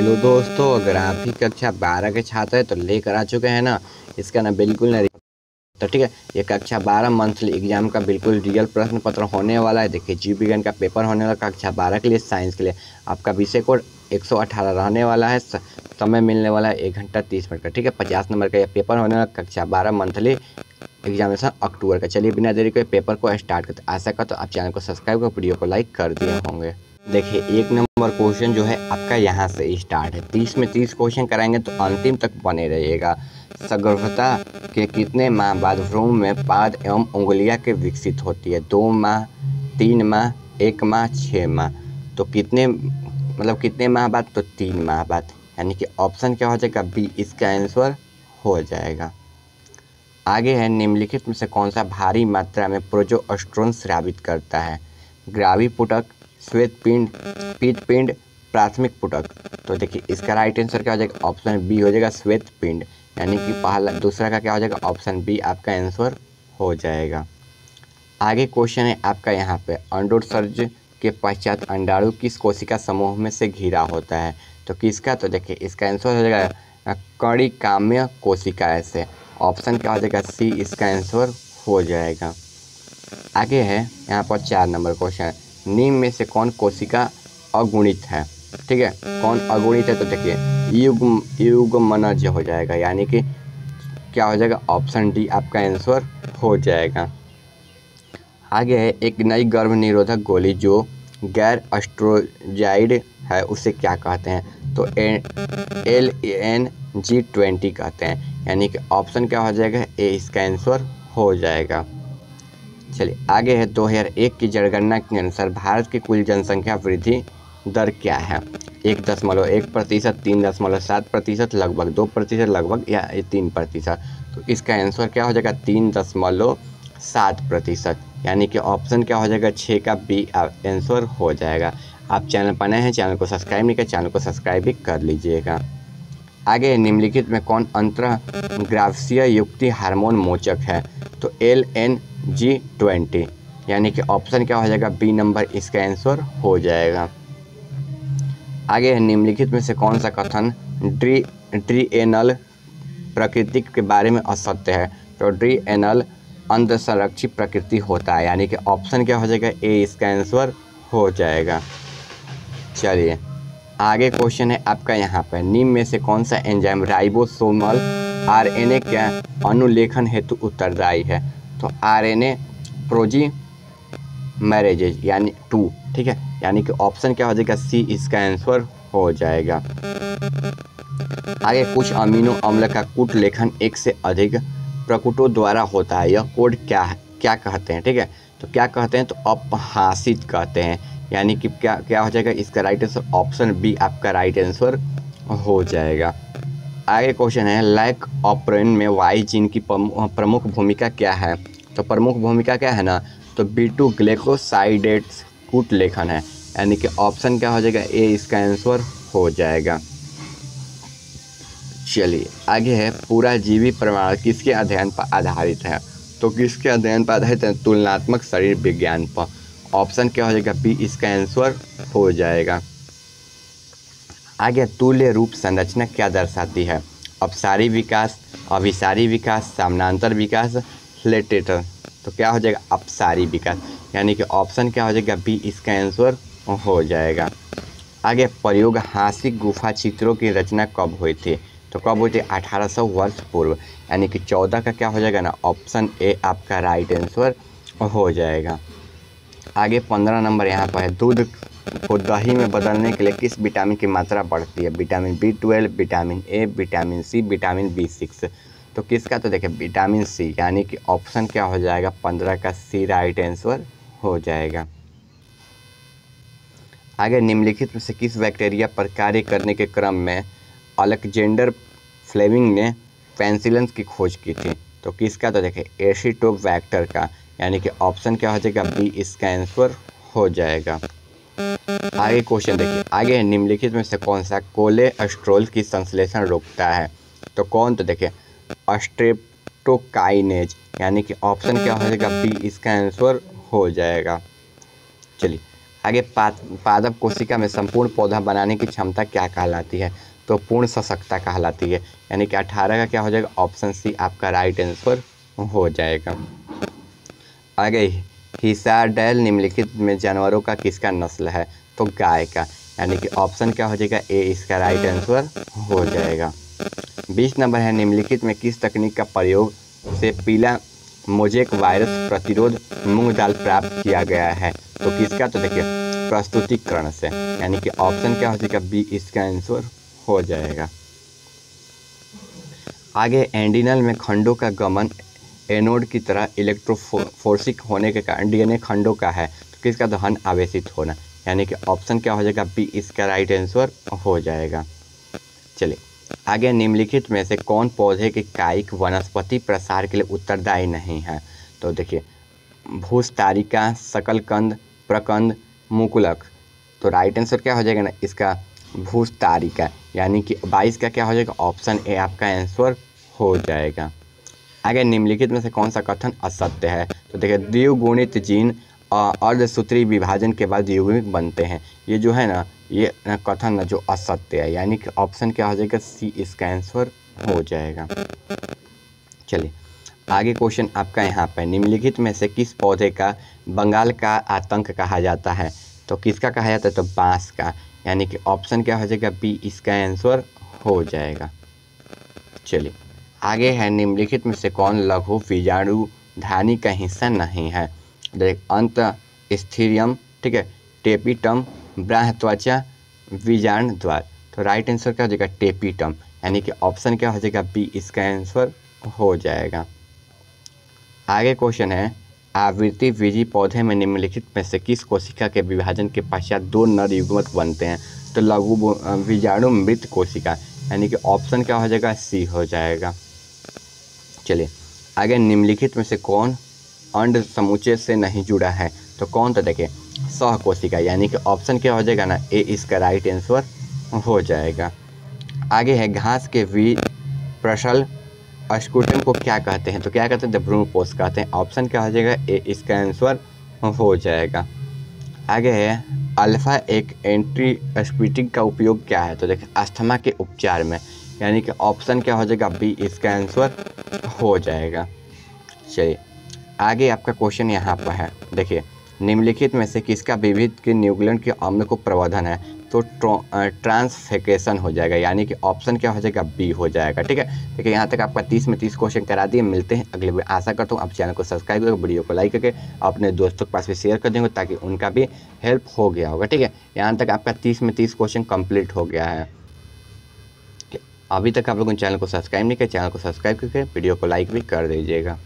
Hello दोस्तों, अगर आप भी कक्षा 12 के छात्र हैं तो लेकर आ चुके हैं ना इसका ना बिल्कुल ना। तो ठीक है, ये कक्षा 12 मंथली एग्जाम का बिल्कुल रियल प्रश्न पत्र होने वाला है। देखिए, जीव विज्ञान का पेपर होने वाला कक्षा 12 के लिए, साइंस के लिए। आपका विषय कोड 118 रहने वाला है। समय मिलने वाला है 1 घंटा 30 मिनट का। ठीक है, 50 नंबर का यह पेपर होने वाला कक्षा 12 मंथली एग्जामिनेशन अक्टूबर का। चलिए बिना देरी के पेपर को स्टार्ट करते। आशा करता हूँ आप चैनल को सब्सक्राइब कर वीडियो को लाइक कर दिए होंगे। देखिए, 1 नंबर क्वेश्चन जो है आपका यहाँ से स्टार्ट है। 30 में 30 क्वेश्चन कराएंगे तो अंतिम तक बने रहिएगा। सगर्भता के कितने माह बाद भ्रूण में पाद एवं उंगलियां के विकसित होती है? 2 माह, 3 माह, 1 माह, 6 माह। तो कितने माह बाद? तो 3 माह बाद। यानी कि ऑप्शन क्या हो जाएगा? बी इसका आंसर हो जाएगा। आगे है, निम्नलिखित में से कौन सा भारी मात्रा में प्रोजेस्टेरोन स्रावित करता है? ग्रावी पुटक, श्वेत पिंड, पीत पिंड, प्राथमिक पुटक। तो देखिए, इसका राइट आंसर क्या हो जाएगा? ऑप्शन बी हो जाएगा, श्वेत पिंड। यानी कि दूसरा का क्या हो जाएगा? ऑप्शन बी आपका आंसर हो जाएगा। आगे क्वेश्चन है आपका यहाँ पे, अंडोत्सर्ज के पश्चात अंडाणु किस कोशिका समूह में से घिरा होता है? तो किसका? तो देखिए, इसका आंसर हो जाएगा कणिकाम्य कोशिका से। ऑप्शन क्या हो जाएगा? सी इसका आंसर हो जाएगा। आगे है यहाँ पर 4 नंबर क्वेश्चन, निम्न में से कौन कोशिका अगुणित है? ठीक है, कौन अगुणित है? तो देखिए, युग्मनज हो जाएगा। यानी कि क्या हो जाएगा? ऑप्शन डी आपका आंसर हो जाएगा। आगे है, एक नई गर्भ निरोधक गोली जो गैर एस्ट्रोजाइड है उसे क्या कहते हैं? तो LNG-20 कहते हैं। यानी कि ऑप्शन क्या हो जाएगा? ए इसका आंसर हो जाएगा। चलिए आगे है, 2001 की जनगणना के अनुसार भारत की कुल जनसंख्या वृद्धि दर क्या है? 1.1%, 3.7%, लगभग 2%, लगभग या 3%। तो इसका आंसर क्या हो जाएगा? 3.7%। यानी कि ऑप्शन क्या हो जाएगा? 6 का बी आंसर हो जाएगा। आप चैनल पर नए हैं, चैनल को सब्सक्राइब नहीं किया, चैनल को सब्सक्राइब भी कर लीजिएगा। आगे निम्नलिखित में कौन अंतर्ग्रासीय युक्ति हार्मोन मोचक है? तो LNG-20। यानी कि ऑप्शन क्या हो जाएगा? बी नंबर इसका आंसर हो जाएगा। आगे निम्नलिखित में से कौन सा कथन ड्रीएनल प्रकृति के बारे में असत्य है? तो ड्रीएनल अंधसंरक्षी प्रकृति होता है। यानी कि ऑप्शन क्या हो जाएगा? ए इसका आंसर हो जाएगा। चलिए आगे क्वेश्चन है आपका यहाँ पर, निम्न में से कौन सा एंजाइम राइबोसोमल RNA के अनुलेखन हेतु उत्तरदायी है? तो RNA प्रोटीमरेजेज यानी 2। ठीक है, यानी कि ऑप्शन क्या हो जाएगा? सी इसका आंसर हो जाएगा। आगे, कुछ अमीनो अम्ल का कूट लेखन एक से अधिक प्रकुटों द्वारा होता है, यह कोड क्या कहते हैं? ठीक है, तो क्या कहते हैं? तो अपहासित कहते हैं। यानी कि क्या हो जाएगा? इसका राइट आंसर ऑप्शन बी आपका राइट आंसर हो जाएगा। आगे क्वेश्चन है, लैक ऑपरेन में वाई जीन की प्रमुख भूमिका क्या है? तो प्रमुख भूमिका क्या है ना? तो B2 ग्लाइकोसाइडेट्स कूट लेखन है। यानी कि ऑप्शन क्या हो जाएगा? ए इसका आंसर हो जाएगा। चलिए आगे है, पूरा जीवी प्रमाण किसके अध्ययन पर आधारित है? तो किसके अध्ययन पर आधारित है? तुलनात्मक शरीर विज्ञान पर। ऑप्शन क्या हो जाएगा? बी इसका आंसर हो जाएगा। आगे, तुल्य रूप संरचना क्या दर्शाती है? अपसारी विकास, अभिसारी विकास, समानांतर विकास, लेटेटर। तो क्या हो जाएगा? अपसारी विकास। यानी कि ऑप्शन क्या हो जाएगा? बी इसका आंसर हो जाएगा। आगे, प्रयोगहासिक गुफा चित्रों की रचना कब हुई थी? तो कब हुई थी? 1800 वर्ष पूर्व। यानी कि 14 का क्या हो जाएगा ना? ऑप्शन ए आपका राइट आंसर हो जाएगा। आगे 15 नंबर यहाँ पर है, दूध को दही में बदलने के लिए किस विटामिन की मात्रा बढ़ती है? Vitamin B12, vitamin A, vitamin C, vitamin B6। तो किसका? तो देखिए, विटामिन सी। यानी कि ऑप्शन क्या हो जाएगा? 15 का सी राइट आंसर हो जाएगा। आगे, निम्नलिखित में से किस बैक्टीरिया पर कार्य करने के क्रम में अलेक्जेंडर फ्लेमिंग ने पेनिसिलिन की खोज की थी? तो किसका? तो देखिए, एसिटोबैक्टर का। यानी कि ऑप्शन क्या हो जाएगा? बी इसका आंसर हो जाएगा। आगे क्वेश्चन देखिए, आगे निम्नलिखित में से कौन सा कोलेस्ट्रॉल की संश्लेषण रोकता है? तो कौन? तो देखिए, स्ट्रेप्टोकाइनेज। यानी कि ऑप्शन क्या हो जाएगा? बी इसका आंसर हो जाएगा। चलिए आगे पादप कोशिका में संपूर्ण पौधा बनाने की क्षमता क्या कहलाती है? तो पूर्ण सशक्ता कहलाती है। यानी कि 18 का क्या हो जाएगा? ऑप्शन सी आपका राइट आंसर हो जाएगा। आगे हिसारडेल निम्नलिखित में जानवरों का किसका नस्ल है? तो गाय का। यानी कि ऑप्शन क्या हो जाएगा? ए इसका राइट आंसर हो जाएगा। 20 नंबर है, निम्नलिखित में किस तकनीक का प्रयोग से पीला मोजेक वायरस प्रतिरोध मूंग दाल प्राप्त किया गया है? तो किसका? तो देखिए प्रस्तुतिकरण से। यानी कि ऑप्शन क्या हो जाएगा? बी इसका आंसर हो जाएगा। आगे एंडीनल में खंडों का गमन एनोड की तरह इलेक्ट्रोफोर्सिक होने के कारण डीएनए खंडों का है, तो किसका? तो धन आवेशित होना। यानी कि ऑप्शन क्या हो जाएगा? बी इसका राइट आंसर हो जाएगा। चलिए आगे, निम्नलिखित में से कौन पौधे के कायिक वनस्पति प्रसार के लिए उत्तरदायी नहीं है? तो देखिए भूस्तारिका, शकलकंद, प्रकंद, मुकुलक। तो राइट आंसर क्या हो जाएगा ना इसका? भूस्तारिका। यानी कि 22 का क्या हो जाएगा? ऑप्शन ए आपका आंसर हो जाएगा। आगे, निम्नलिखित में से कौन सा कथन असत्य है? तो देखिए द्विगुणित जीन अर्धसूत्री विभाजन के बाद द्विगुणित बनते हैं। ये जो है ना ये कथन जो असत्य है। यानी कि ऑप्शन क्या हो जाएगा? सी इसका आंसर हो जाएगा। चलिए आगे क्वेश्चन आपका यहाँ पर, निम्नलिखित में से किस पौधे का बंगाल का आतंक कहा जाता है? तो किसका कहा जाता है? तो बांस का। यानी कि ऑप्शन क्या हो जाएगा? बी इसका आंसर हो जाएगा। चलिए आगे है, निम्नलिखित में से कौन लघु बीजाणुधानी का हिस्सा नहीं है? देख अंत स्थिरियम, ठीक है, टेपिटम, ब्राह्मत्वचा, बीजांड द्वार। तो राइट आंसर क्या हो जाएगा? टेपिटम। यानी कि ऑप्शन क्या हो जाएगा? बी इसका आंसर हो जाएगा। आगे क्वेश्चन है, आवृत्ति बीजी पौधे में निम्नलिखित में से किस कोशिका के विभाजन के पश्चात 2 नर युग्मक बनते हैं? तो लघु बीजाणु मृत कोशिका। यानी कि ऑप्शन क्या हो जाएगा? सी हो जाएगा। चलिए आगे, निम्नलिखित में से कौन अंड समुच्चय से नहीं जुड़ा है? तो कौन? तो देखिए सह कोशिका। यानी कि ऑप्शन क्या हो जाएगा ना? ए इसका राइट आंसर हो जाएगा। आगे है, घास के प्रसल स्कूटम को क्या कहते हैं? तो क्या कहते हैं? द भ्रूणपोष कहते हैं। ऑप्शन क्या हो जाएगा? ए इसका आंसर हो जाएगा। आगे है, अल्फा एक एंटीस्पिटिक का उपयोग क्या है? तो देखिए अस्थमा के उपचार में। यानी कि ऑप्शन क्या हो जाएगा? बी इसका आंसर हो जाएगा। चलिए आगे आपका क्वेश्चन यहाँ पर है, देखिए निम्नलिखित में से किसका विविध के न्यूक्लियन के अम्ल को प्रवर्धन है? तो ट्रांसफिकेशन हो जाएगा। यानी कि ऑप्शन क्या हो जाएगा? बी हो जाएगा। ठीक है, देखिए यहाँ तक आपका 30 में 30 क्वेश्चन करा दिए। मिलते हैं अगले वीडियो। आशा करता हूँ आप चैनल को सब्सक्राइब करके वीडियो को लाइक करके अपने दोस्तों के पास भी शेयर कर देंगे ताकि उनका भी हेल्प हो गया होगा। ठीक है, यहाँ तक आपका 30 में 30 क्वेश्चन कंप्लीट हो गया है। अभी तक आप लोगों ने चैनल को सब्सक्राइब नहीं किया, चैनल को सब्सक्राइब करके वीडियो को लाइक भी कर दीजिएगा।